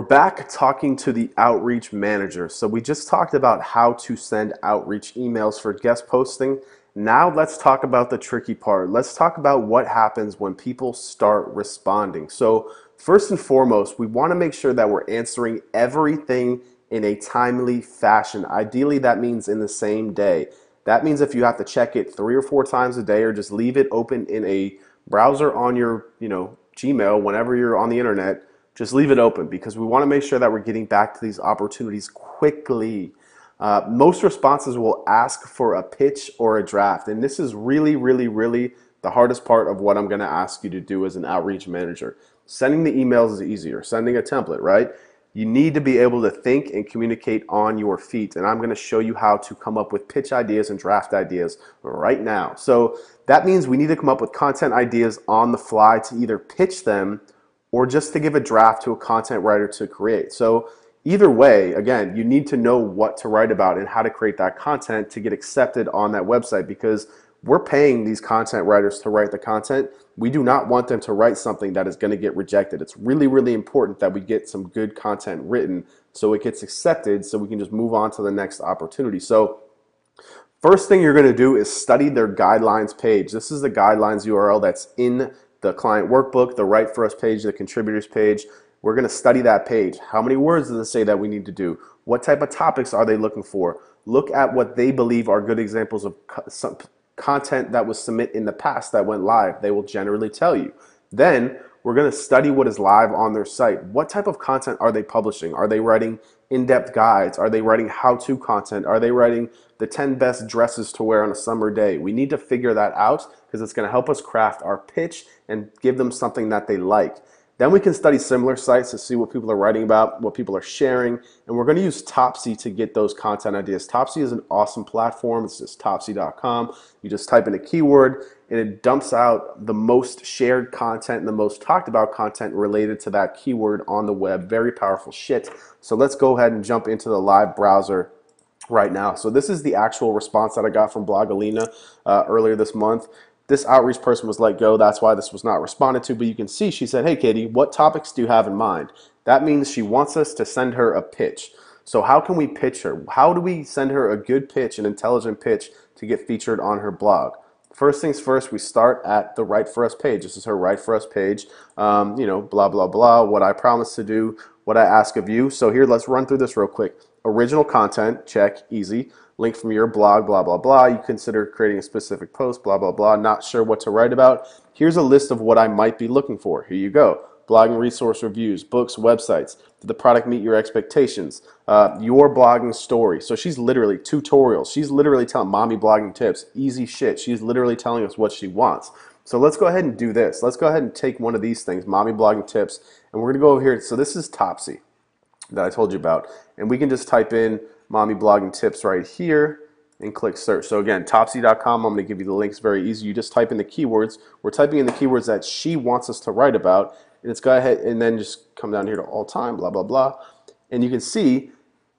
We're back talking to the outreach manager. So we just talked about how to send outreach emails for guest posting. Now let's talk about the tricky part. Let's talk about what happens when people start responding. So first and foremost, we want to make sure that we're answering everything in a timely fashion. Ideally, that means in the same day. That means if you have to check it 3 or 4 times a day or just leave it open in a browser on your, Gmail whenever you're on the internet, just leave it open because we want to make sure that we're getting back to these opportunities quickly. Most responses will ask for a pitch or a draft, and this is really, really, really the hardest part of what I'm going to ask you to do as an outreach manager. Sending the emails is easier. Sending a template, right? You need to be able to think and communicate on your feet, and I'm going to show you how to come up with pitch ideas and draft ideas right now. So that means we need to come up with content ideas on the fly to either pitch them or just to give a draft to a content writer to create. So either way, again, you need to know what to write about and how to create that content to get accepted on that website, because we're paying these content writers to write the content. We do not want them to write something that is going to get rejected. It's really, really important that we get some good content written so it gets accepted so we can just move on to the next opportunity. So first thing you're going to do is study their guidelines page. This is the guidelines URL that's in the client workbook, the Write For Us page, the contributors page. We're going to study that page. How many words does it say that we need to do? What type of topics are they looking for? Look at what they believe are good examples of content that was submitted in the past that went live. They will generally tell you. Then we're going to study what is live on their site. What type of content are they publishing? Are they writing in-depth guides? Are they writing how-to content? Are they writing the 10 best dresses to wear on a summer day? We need to figure that out because it's going to help us craft our pitch and give them something that they like. Then we can study similar sites to see what people are writing about, what people are sharing, and we're going to use Topsy to get those content ideas. Topsy is an awesome platform. It's just topsy.com. You just type in a keyword and it dumps out the most shared content and the most talked about content related to that keyword on the web. Very powerful shit. So let's go ahead and jump into the live browser right now. So this is the actual response that I got from Blogalina earlier this month. This outreach person was let go. That's why this was not responded to. But you can see she said, "Hey, Katie, what topics do you have in mind?" That means she wants us to send her a pitch. So how can we pitch her? How do we send her a good pitch, an intelligent pitch to get featured on her blog? First things first, we start at the Write For Us page. This is her Write For Us page. Blah, blah, blah, what I promise to do, what I ask of you. So here, let's run through this real quick. Original content, check, easy. Link from your blog, blah, blah, blah. You consider creating a specific post, blah, blah, blah. Not sure what to write about. Here's a list of what I might be looking for. Here you go. Blogging resource reviews, books, websites. Did the product meet your expectations? Your blogging story. So she's literally tutorials. She's literally telling mommy blogging tips. Easy shit. She's literally telling us what she wants. So let's go ahead and do this. Let's go ahead and take one of these things, mommy blogging tips, and we're going to go over here. So this is Topsy that I told you about. And we can just type in mommy blogging tips right here and click search. So again, topsy.com, I'm going to give you the links, very easy. You just type in the keywords. We're typing in the keywords that she wants us to write about. And it's go ahead and then just come down here to all time, blah, blah, blah. And you can see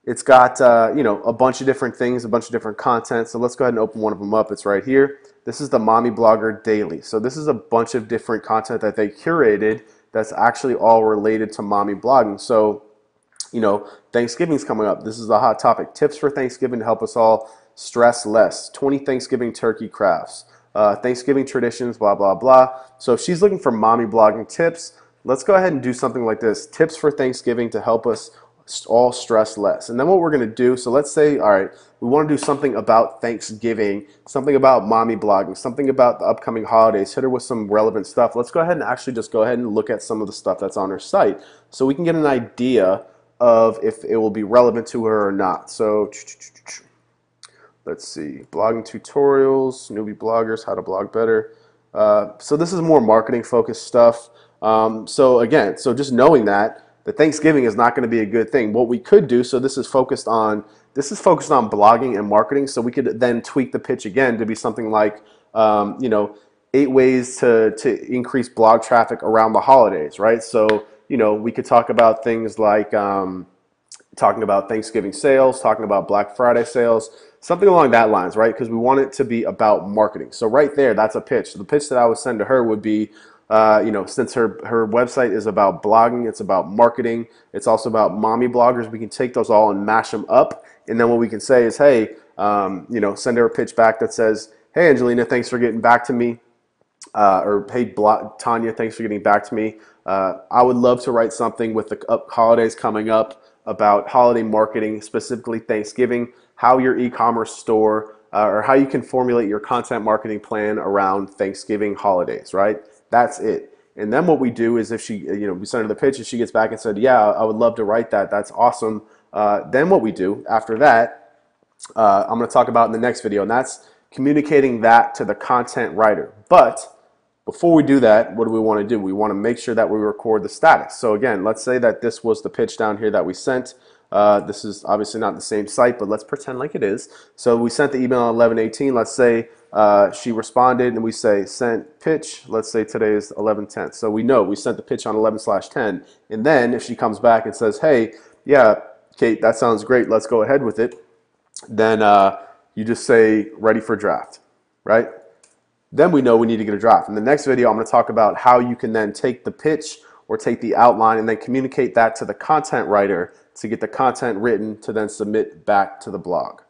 it's got, a bunch of different things, a bunch of different content. So let's go ahead and open one of them up. It's right here. This is the Mommy Blogger Daily. So this is a bunch of different content that they curated that's actually all related to mommy blogging. So Thanksgiving's coming up. This is a hot topic. Tips for Thanksgiving to help us all stress less. 20 Thanksgiving turkey crafts. Thanksgiving traditions, blah, blah, blah. So if she's looking for mommy blogging tips, let's go ahead and do something like this. Tips for Thanksgiving to help us all stress less. And then what we're going to do, so let's say, all right, we want to do something about Thanksgiving, something about mommy blogging, something about the upcoming holidays, hit her with some relevant stuff. Let's go ahead and actually just go ahead and look at some of the stuff that's on her site so we can get an idea of if it will be relevant to her or not. So let's see, blogging tutorials, newbie bloggers, how to blog better. So this is more marketing focused stuff. So just knowing that the Thanksgiving is not going to be a good thing. What we could do, so this is focused on blogging and marketing. So we could then tweak the pitch again to be something like, 8 ways to increase blog traffic around the holidays, right? So we could talk about things like talking about Thanksgiving sales, talking about Black Friday sales, something along that lines, right? Because we want it to be about marketing. So right there, that's a pitch. So the pitch that I would send to her would be, Since her website is about blogging, it's about marketing, it's also about mommy bloggers, we can take those all and mash them up. And then what we can say is, hey, send her a pitch back that says, hey, Angelina, thanks for getting back to me. Or hey, Tanya, thanks for getting back to me. I would love to write something with the holidays coming up about holiday marketing, specifically Thanksgiving, how your e-commerce store or how you can formulate your content marketing plan around Thanksgiving holidays, right? That's it. And then what we do is if she, we send her the pitch and she gets back and said, yeah, I would love to write that. That's awesome. Then what we do after that, I'm going to talk about in the next video, and that's communicating that to the content writer. But before we do that, what do we want to do? We want to make sure that we record the status. So again, let's say that this was the pitch down here that we sent. This is obviously not the same site, but let's pretend like it is. So we sent the email on 11/18. Let's say she responded and we say sent pitch. Let's say today is 11/10. So we know we sent the pitch on 11/10. And then if she comes back and says, hey, yeah, Kate, that sounds great. Let's go ahead with it. Then you just say ready for draft, right? Then we know we need to get a draft. In the next video, I'm going to talk about how you can then take the pitch or take the outline and then communicate that to the content writer to get the content written to then submit back to the blog.